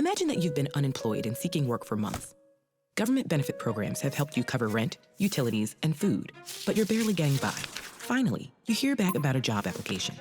Imagine that you've been unemployed and seeking work for months. Government benefit programs have helped you cover rent, utilities, and food, but you're barely getting by. Finally, you hear back about a job application.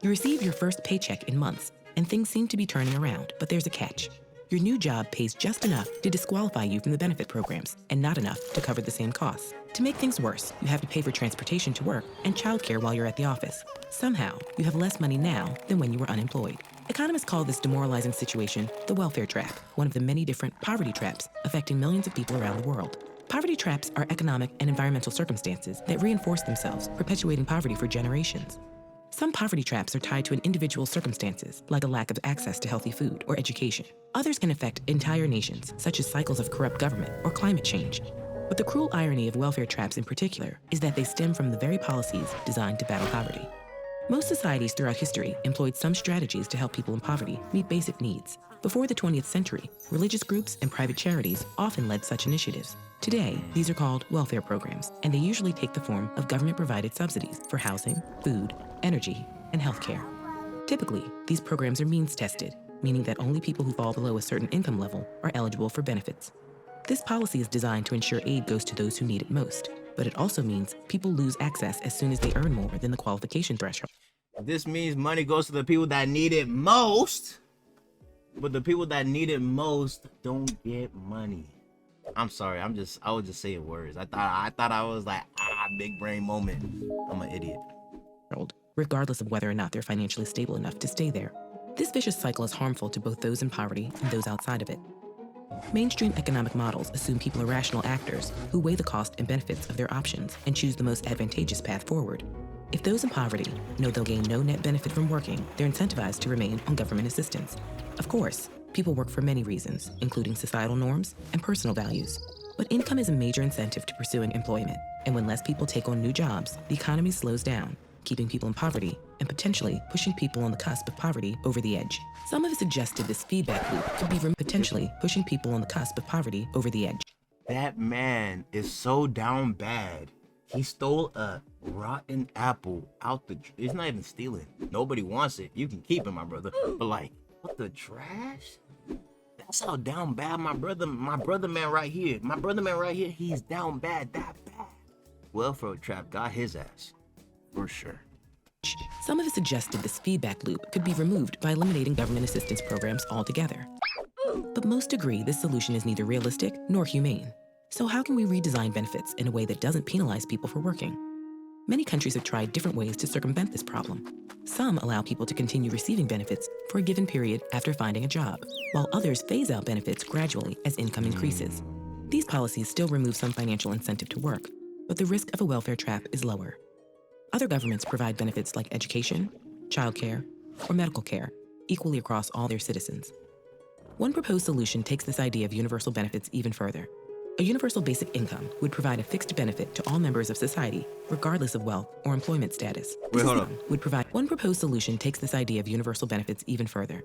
You receive your first paycheck in months, and things seem to be turning around, but there's a catch. Your new job pays just enough to disqualify you from the benefit programs, and not enough to cover the same costs. To make things worse, you have to pay for transportation to work and childcare while you're at the office. Somehow, you have less money now than when you were unemployed. Economists call this demoralizing situation the welfare trap, one of the many different poverty traps affecting millions of people around the world. Poverty traps are economic and environmental circumstances that reinforce themselves, perpetuating poverty for generations. Some poverty traps are tied to an individual's circumstances, like a lack of access to healthy food or education. Others can affect entire nations, such as cycles of corrupt government or climate change. But the cruel irony of welfare traps in particular is that they stem from the very policies designed to battle poverty. Most societies throughout history employed some strategies to help people in poverty meet basic needs. Before the 20th century, religious groups and private charities often led such initiatives. Today, these are called welfare programs, and they usually take the form of government-provided subsidies for housing, food, energy, and healthcare. Typically, these programs are means-tested, meaning that only people who fall below a certain income level are eligible for benefits. This policy is designed to ensure aid goes to those who need it most, but it also means people lose access as soon as they earn more than the qualification threshold. This means money goes to the people that need it most, but the people that need it most don't get money. I'm sorry, I was just saying words. I thought I was like, big brain moment. I'm an idiot. Regardless of whether or not they're financially stable enough to stay there. This vicious cycle is harmful to both those in poverty and those outside of it. Mainstream economic models assume people are rational actors who weigh the cost and benefits of their options and choose the most advantageous path forward. If those in poverty know they'll gain no net benefit from working, they're incentivized to remain on government assistance. Of course, people work for many reasons, including societal norms and personal values. But income is a major incentive to pursuing employment, and when less people take on new jobs, the economy slows down, keeping people in poverty and potentially pushing people on the cusp of poverty over the edge. Some have suggested this feedback loop could be potentially pushing people on the cusp of poverty over the edge. That man is so down bad. He stole a rotten apple out the... It's not even stealing. Nobody wants it. You can keep it, my brother. But like, what the trash? That's how down bad my brother man right here. My brother man right here, he's down bad, that bad. Welfare trap got his ass. For sure. Some have suggested this feedback loop could be removed by eliminating government assistance programs altogether. But most agree this solution is neither realistic nor humane. So how can we redesign benefits in a way that doesn't penalize people for working? Many countries have tried different ways to circumvent this problem. Some allow people to continue receiving benefits for a given period after finding a job, while others phase out benefits gradually as income increases. These policies still remove some financial incentive to work, but the risk of a welfare trap is lower. Other governments provide benefits like education, childcare, or medical care equally across all their citizens. One proposed solution takes this idea of universal benefits even further. A universal basic income would provide a fixed benefit to all members of society, regardless of wealth or employment status. One proposed solution takes this idea of universal benefits even further.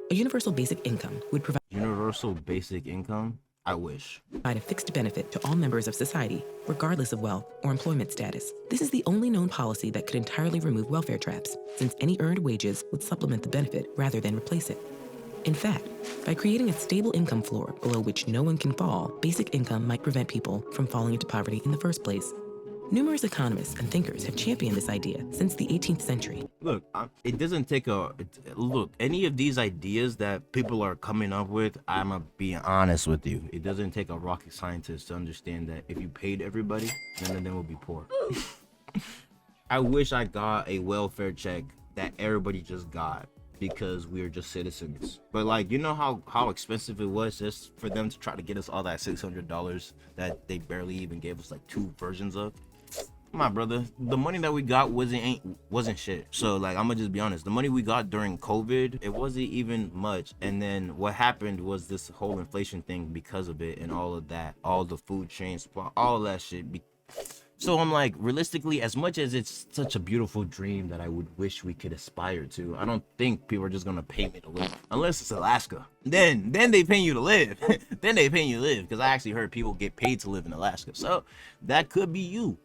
A universal basic income would provide Universal basic income? I wish. A fixed benefit to all members of society, regardless of wealth or employment status. This is the only known policy that could entirely remove welfare traps, since any earned wages would supplement the benefit rather than replace it. In fact, by creating a stable income floor below which no one can fall, basic income might prevent people from falling into poverty in the first place. Numerous economists and thinkers have championed this idea since the 18th century. Look, it doesn't take any of these ideas that people are coming up with, I'm gonna be honest with you. It doesn't take a rocket scientist to understand that if you paid everybody, none of them will be poor. I wish I got a welfare check that everybody just got because we're just citizens. But like, you know how expensive it was just for them to try to get us all that $600 that they barely even gave us like 2 versions of? My brother, the money that we got wasn't shit. So like, I'm gonna just be honest, the money we got during COVID, it wasn't even much. And then what happened was this whole inflation thing because of it and all of that, all the food chain supply, all that shit. So I'm like, realistically, as much as it's such a beautiful dream that I would wish we could aspire to, I don't think people are just gonna pay me to live, unless it's Alaska. Then they pay you to live. Then they pay you to live, because I actually heard people get paid to live in Alaska. So that could be you.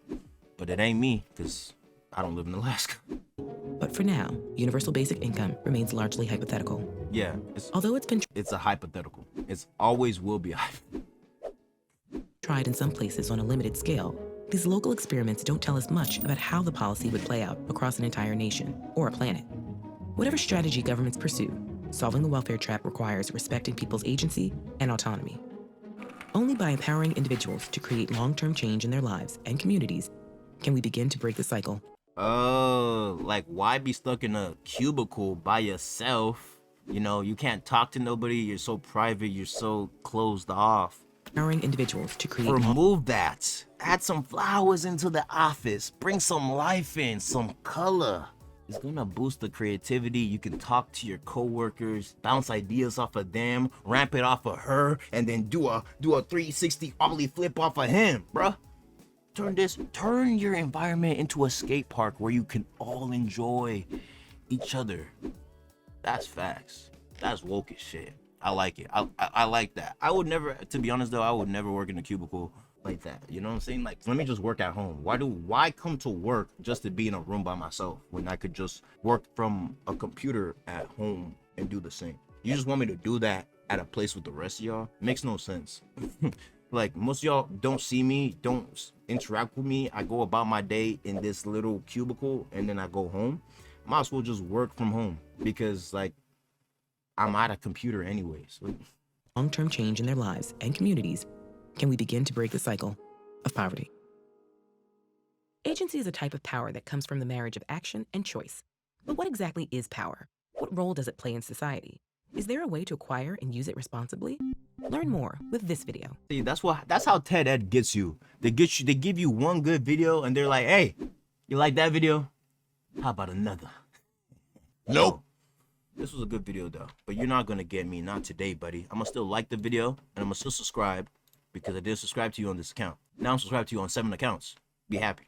But it ain't me, because I don't live in Alaska. But for now, universal basic income remains largely hypothetical. Yeah, Although it's been it's a hypothetical. It's always will be. tried in some places on a limited scale, these local experiments don't tell us much about how the policy would play out across an entire nation or a planet. Whatever strategy governments pursue, solving the welfare trap requires respecting people's agency and autonomy. Only by empowering individuals to create long-term change in their lives and communities can we begin to break the cycle. Oh, like why be stuck in a cubicle by yourself? You know, you can't talk to nobody. You're so private. You're so closed off. Empowering individuals to create Remove that. Add some flowers into the office. Bring some life in, some color. It's gonna boost the creativity. You can talk to your coworkers, bounce ideas off of them, ramp it off of her, and then do a 360 ollie flip off of him, bruh. Turn your environment into a skate park where you can all enjoy each other. That's facts. That's woke as shit. I like it. I like that. I would never, to be honest though, I would never work in a cubicle like that. You know what I'm saying? Like, let me just work at home. Why come to work just to be in a room by myself when I could just work from a computer at home and do the same? You just want me to do that at a place with the rest of y'all? Makes no sense. Like, most of y'all don't see me, don't interact with me. I go about my day in this little cubicle and then I go home. Might as well just work from home because, like, I'm at a computer anyways. long-term change in their lives and communities can we begin to break the cycle of poverty. Agency is a type of power that comes from the marriage of action and choice. But what exactly is power? What role does it play in society? Is there a way to acquire and use it responsibly? Learn more with this video. See, that's how TED Ed gets you. They give you one good video and they're like, hey, you like that video? How about another? Nope. This was a good video though, but you're not gonna get me, not today, buddy. I'm gonna still like the video and I'm gonna still subscribe because I did subscribe to you on this account. Now I'm subscribed to you on 7 accounts. Be happy.